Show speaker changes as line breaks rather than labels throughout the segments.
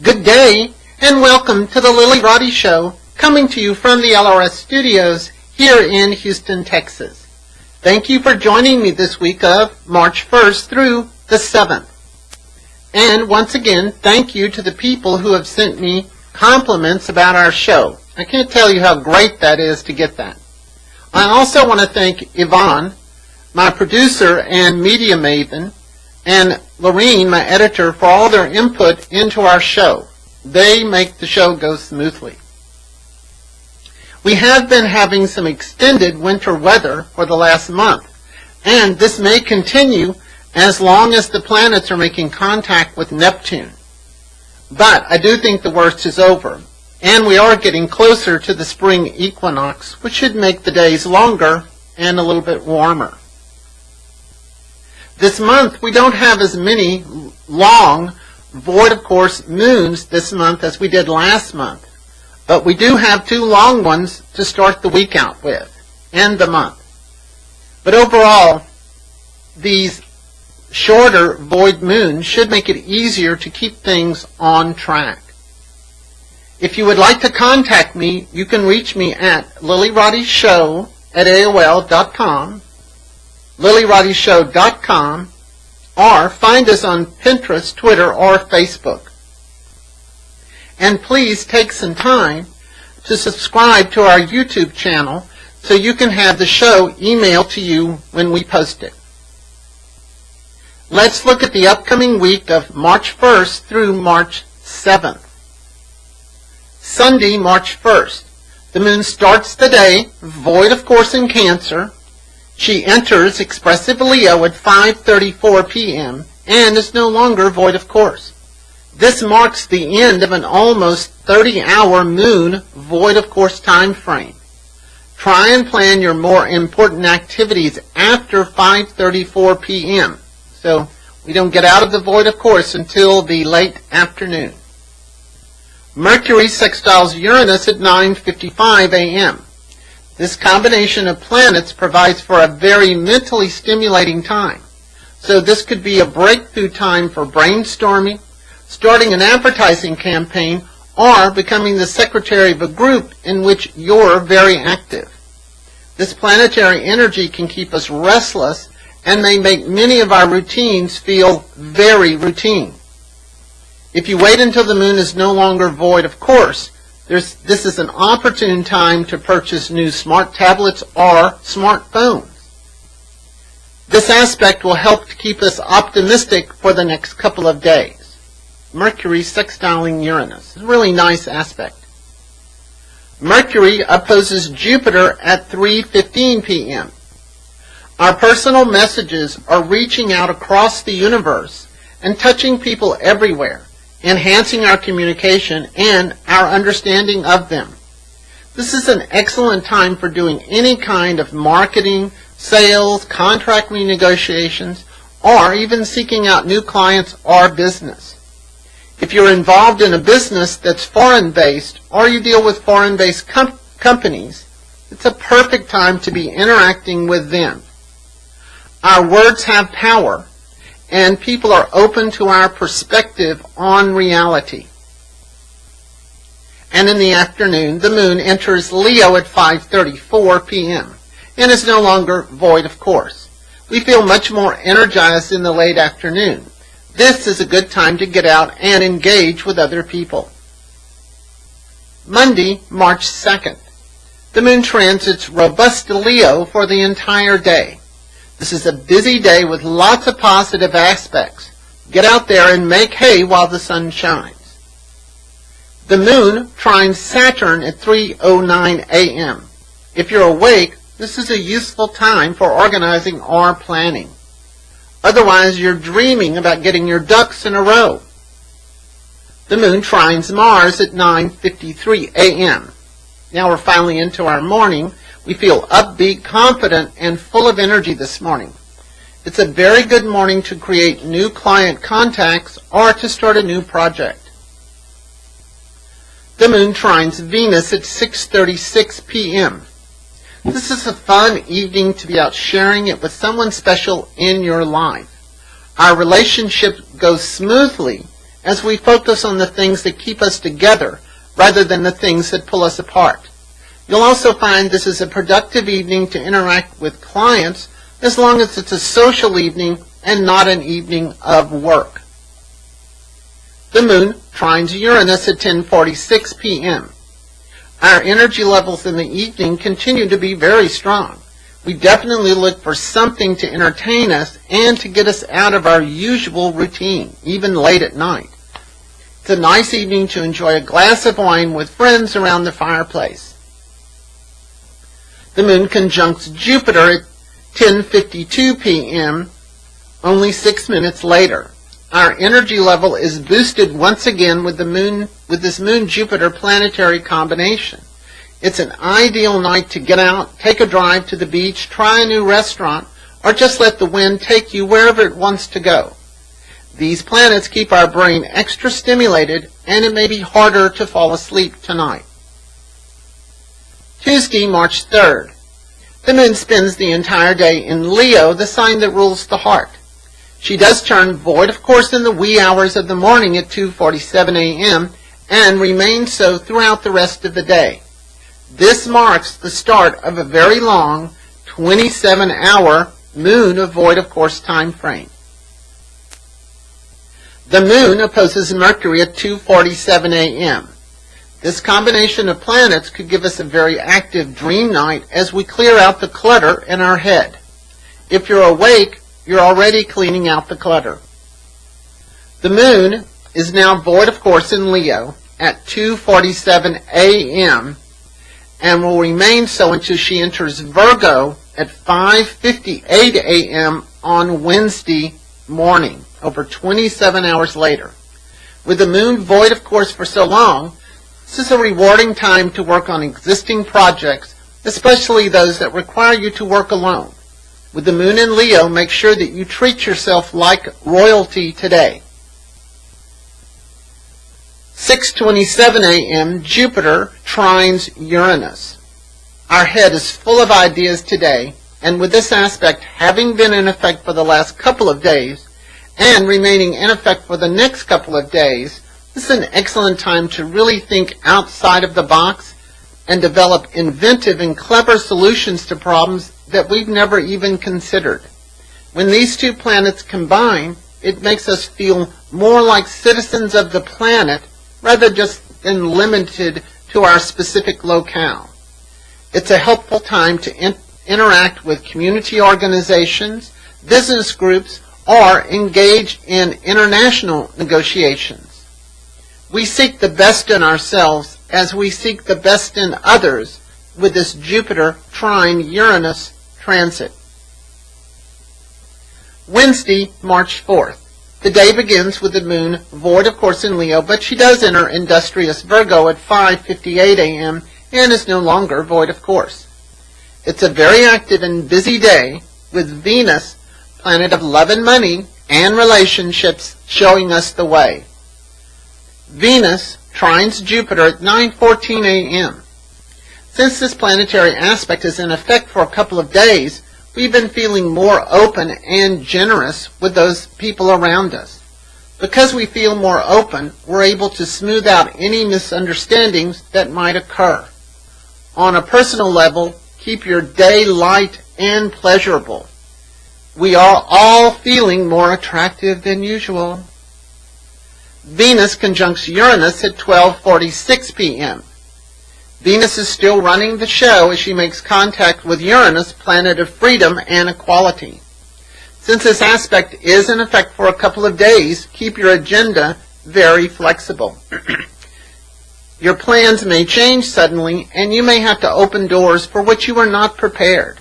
Good day, and welcome to the Lillyroddyshow, coming to you from the LRS studios here in Houston, Texas. Thank you for joining me this week of March 1st through the 7th. And once again, thank you to the people who have sent me compliments about our show. I can't tell you how great that is to get that. I also want to thank Yvonne, my producer and media maven, and Lorene, my editor, for all their input into our show. They make the show go smoothly. We have been having some extended winter weather for the last month, and this may continue as long as the planets are making contact with Neptune. But I do think the worst is over, and we are getting closer to the spring equinox, which should make the days longer and a little bit warmer. This month, we don't have as many long, void of course, moons this month as we did last month. But we do have two long ones to start the week out with, and the month. But overall, these shorter void moons should make it easier to keep things on track. If you would like to contact me, you can reach me at Lillyroddyshow@AOL.com, Lillyroddyshow.com, or find us on Pinterest, Twitter, or Facebook. And please take some time to subscribe to our YouTube channel so you can have the show emailed to you when we post it. Let's look at the upcoming week of March 1st through March 7th. Sunday, March 1st. The moon starts the day, void of course in Cancer. She enters expressive Leo at 5:34 p.m. and is no longer void of course. This marks the end of an almost 30-hour moon void of course time frame. Try and plan your more important activities after 5:34 p.m. so we don't get out of the void of course until the late afternoon. Mercury sextiles Uranus at 9:55 a.m. This combination of planets provides for a very mentally stimulating time. So this could be a breakthrough time for brainstorming, starting an advertising campaign, or becoming the secretary of a group in which you're very active. This planetary energy can keep us restless and may make many of our routines feel very routine. If you wait until the moon is no longer void of course, this is an opportune time to purchase new smart tablets or smartphones. This aspect will help to keep us optimistic for the next couple of days. Mercury sextiling Uranus. A really nice aspect. Mercury opposes Jupiter at 3:15 p.m. Our personal messages are reaching out across the universe and touching people everywhere, enhancing our communication and our understanding of them. This is an excellent time for doing any kind of marketing, sales, contract renegotiations, or even seeking out new clients or business. If you're involved in a business that's foreign-based or you deal with foreign-based companies, it's a perfect time to be interacting with them. Our words have power, and people are open to our perspective on reality. And in the afternoon, the moon enters Leo at 5:34 p.m. and is no longer void of course. We feel much more energized in the late afternoon. This is a good time to get out and engage with other people. Monday, March 2nd. The moon transits robust Leo for the entire day. This is a busy day with lots of positive aspects. Get out there and make hay while the sun shines. The moon trines Saturn at 3:09 a.m. If you're awake, this is a useful time for organizing or planning. Otherwise, you're dreaming about getting your ducks in a row. The moon trines Mars at 9:53 a.m. Now we're finally into our morning. We feel upbeat, confident, and full of energy this morning. It's a very good morning to create new client contacts or to start a new project. The moon trines Venus at 6:36 p.m. This is a fun evening to be out sharing it with someone special in your life. Our relationship goes smoothly as we focus on the things that keep us together rather than the things that pull us apart. You'll also find this is a productive evening to interact with clients as long as it's a social evening and not an evening of work. The moon trines Uranus at 10:46 p.m. Our energy levels in the evening continue to be very strong. We definitely look for something to entertain us and to get us out of our usual routine, even late at night. It's a nice evening to enjoy a glass of wine with friends around the fireplace. The moon conjuncts Jupiter at 10:52 p.m., only 6 minutes later. Our energy level is boosted once again with this Moon-Jupiter planetary combination. It's an ideal night to get out, take a drive to the beach, try a new restaurant, or just let the wind take you wherever it wants to go. These planets keep our brain extra stimulated, and it may be harder to fall asleep tonight. Tuesday, March 3rd. The moon spends the entire day in Leo, the sign that rules the heart. She does turn void, of course, in the wee hours of the morning at 2:47 a.m. and remains so throughout the rest of the day. This marks the start of a very long 27-hour moon of void, of course, time frame. The moon opposes Mercury at 2:47 a.m. This combination of planets could give us a very active dream night as we clear out the clutter in our head. If you're awake, you're already cleaning out the clutter. The moon is now void, of course, in Leo at 2:47 a.m. and will remain so until she enters Virgo at 5:58 a.m. on Wednesday morning, over 27 hours later. With the moon void, of course, for so long, this is a rewarding time to work on existing projects, especially those that require you to work alone. With the moon in Leo, make sure that you treat yourself like royalty today. 6:27 a.m., Jupiter trines Uranus. Our head is full of ideas today, and with this aspect having been in effect for the last couple of days and remaining in effect for the next couple of days, this is an excellent time to really think outside of the box and develop inventive and clever solutions to problems that we've never even considered. When these two planets combine, it makes us feel more like citizens of the planet rather just than limited to our specific locale. It's a helpful time to interact with community organizations, business groups, or engage in international negotiations. We seek the best in ourselves as we seek the best in others with this Jupiter trine Uranus transit. Wednesday, March 4th. The day begins with the moon void, of course, in Leo, but she does enter industrious Virgo at 5:58 a.m. and is no longer void, of course. It's a very active and busy day with Venus, planet of love and money and relationships, showing us the way. Venus trines Jupiter at 9:14 a.m. Since this planetary aspect is in effect for a couple of days, we've been feeling more open and generous with those people around us. Because we feel more open, we're able to smooth out any misunderstandings that might occur. On a personal level, keep your day light and pleasurable. We are all feeling more attractive than usual. Venus conjuncts Uranus at 12:46 p.m. Venus is still running the show as she makes contact with Uranus, planet of freedom and equality. Since this aspect is in effect for a couple of days, keep your agenda very flexible. Your plans may change suddenly, and you may have to open doors for which you were not prepared.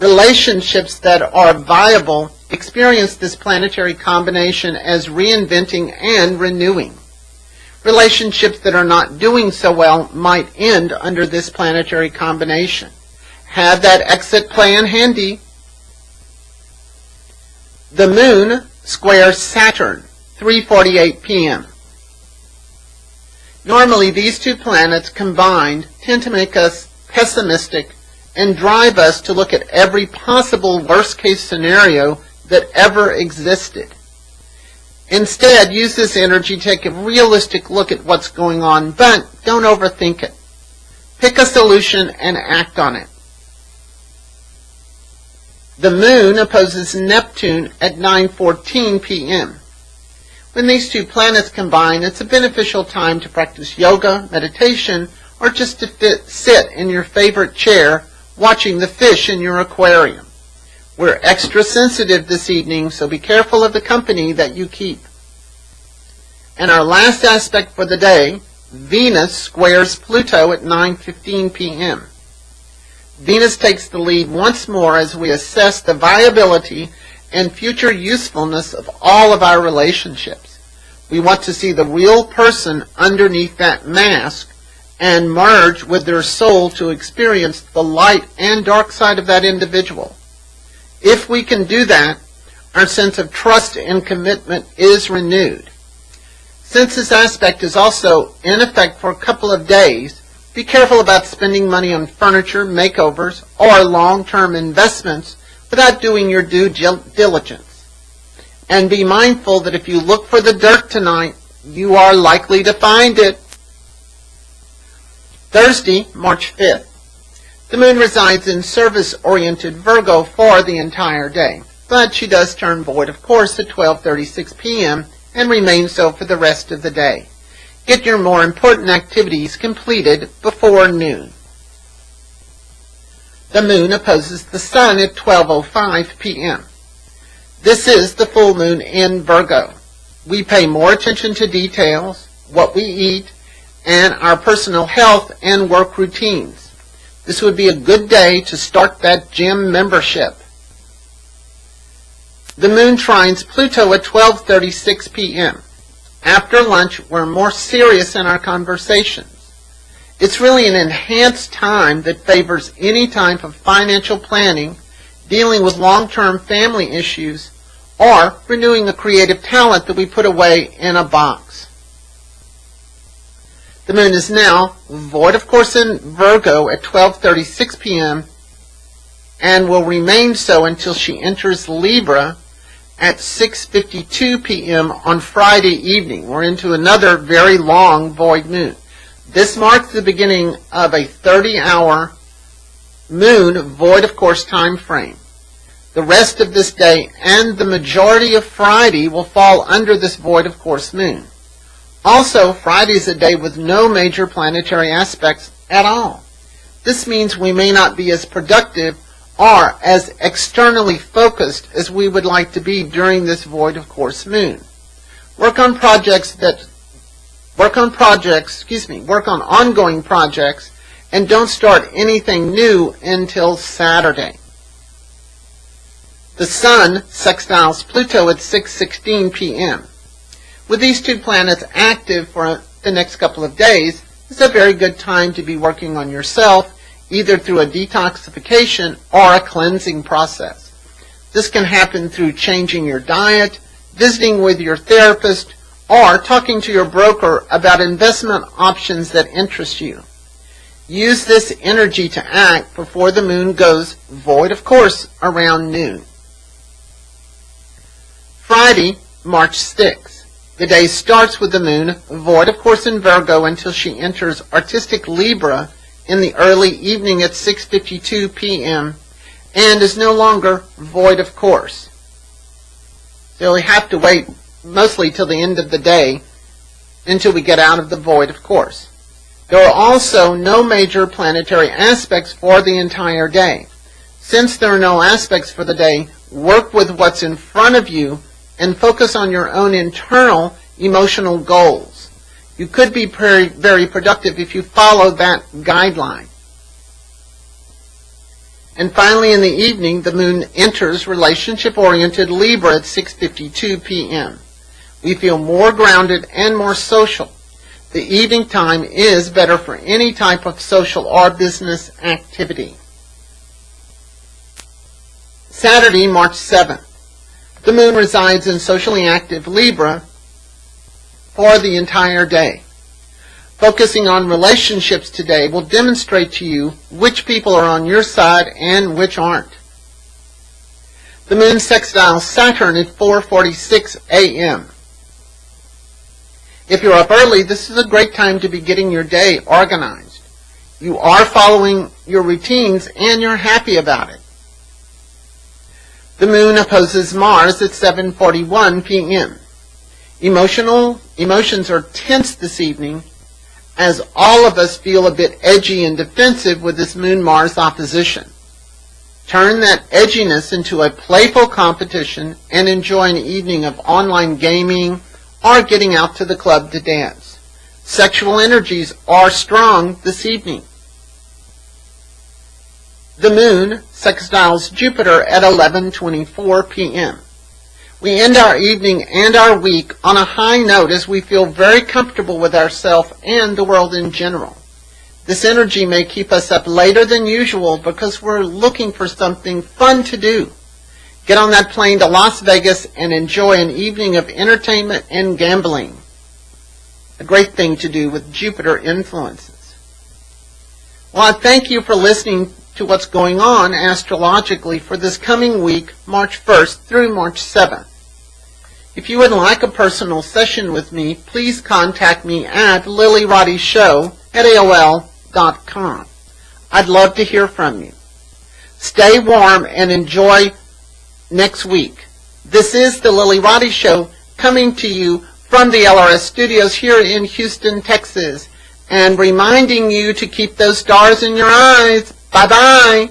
Relationships that are viable experience this planetary combination as reinventing and renewing. Relationships that are not doing so well might end under this planetary combination. Have that exit plan handy. The moon squares Saturn, 3:48 p.m. Normally, these two planets combined tend to make us pessimistic and drive us to look at every possible worst-case scenario that ever existed. Instead, use this energy to take a realistic look at what's going on, but don't overthink it. Pick a solution and act on it. The moon opposes Neptune at 9:14 p.m. When these two planets combine, it's a beneficial time to practice yoga, meditation, or just to sit in your favorite chair watching the fish in your aquarium. We're extra sensitive this evening, so be careful of the company that you keep. And our last aspect for the day, Venus squares Pluto at 9:15 p.m. Venus takes the lead once more as we assess the viability and future usefulness of all of our relationships. We want to see the real person underneath that mask and merge with their soul to experience the light and dark side of that individual. If we can do that, our sense of trust and commitment is renewed. Since this aspect is also in effect for a couple of days, be careful about spending money on furniture, makeovers, or long-term investments without doing your due diligence. And be mindful that if you look for the dirt tonight, you are likely to find it. Thursday, March 5th. The moon resides in service-oriented Virgo for the entire day, but she does turn void of course at 12:36 p.m. and remains so for the rest of the day. Get your more important activities completed before noon. The moon opposes the sun at 12:05 p.m. This is the full moon in Virgo. We pay more attention to details, what we eat, and our personal health and work routines. This would be a good day to start that gym membership. The moon trines Pluto at 12:36 p.m. After lunch, we're more serious in our conversations. It's really an enhanced time that favors any type of financial planning, dealing with long-term family issues, or renewing a creative talent that we put away in a box. The moon is now void of course in Virgo at 12:36 p.m. and will remain so until she enters Libra at 6:52 p.m. on Friday evening. We're into another very long void moon. This marks the beginning of a 30-hour moon void of course time frame. The rest of this day and the majority of Friday will fall under this void of course moon. Also, Friday is a day with no major planetary aspects at all. This means we may not be as productive or as externally focused as we would like to be during this void of course moon. Work on ongoing projects and don't start anything new until Saturday. The sun sextiles Pluto at 6:16 p.m. With these two planets active for the next couple of days, it's a very good time to be working on yourself, either through a detoxification or a cleansing process. This can happen through changing your diet, visiting with your therapist, or talking to your broker about investment options that interest you. Use this energy to act before the moon goes void of course around noon. Friday, March 6th. The day starts with the moon void of course in Virgo until she enters artistic Libra in the early evening at 6:52 p.m. and is no longer void of course. So we have to wait mostly till the end of the day until we get out of the void of course. There are also no major planetary aspects for the entire day. Since there are no aspects for the day, work with what's in front of you and focus on your own internal emotional goals. You could be very productive if you follow that guideline. And finally, in the evening, the moon enters relationship-oriented Libra at 6:52 p.m. We feel more grounded and more social. The evening time is better for any type of social or business activity. Saturday, March 7th. The moon resides in socially active Libra for the entire day. Focusing on relationships today will demonstrate to you which people are on your side and which aren't. The moon sextiles Saturn at 4:46 a.m. If you're up early, this is a great time to be getting your day organized. You are following your routines and you're happy about it. The moon opposes Mars at 7:41 p.m. Emotions are tense this evening, as all of us feel a bit edgy and defensive with this Moon-Mars opposition. Turn that edginess into a playful competition and enjoy an evening of online gaming or getting out to the club to dance. Sexual energies are strong this evening. The moon sextiles Jupiter at 11:24 p.m. We end our evening and our week on a high note as we feel very comfortable with ourselves and the world in general. This energy may keep us up later than usual because we're looking for something fun to do. Get on that plane to Las Vegas and enjoy an evening of entertainment and gambling. A great thing to do with Jupiter influences. Well, I thank you for listening to what's going on astrologically for this coming week, March 1st through March 7th. If you would like a personal session with me, please contact me at Lillyroddyshow@AOL.com. I'd love to hear from you. Stay warm and enjoy next week. This is the Lilly Roddy Show coming to you from the LRS studios here in Houston, Texas, and reminding you to keep those stars in your eyes. Bye-bye.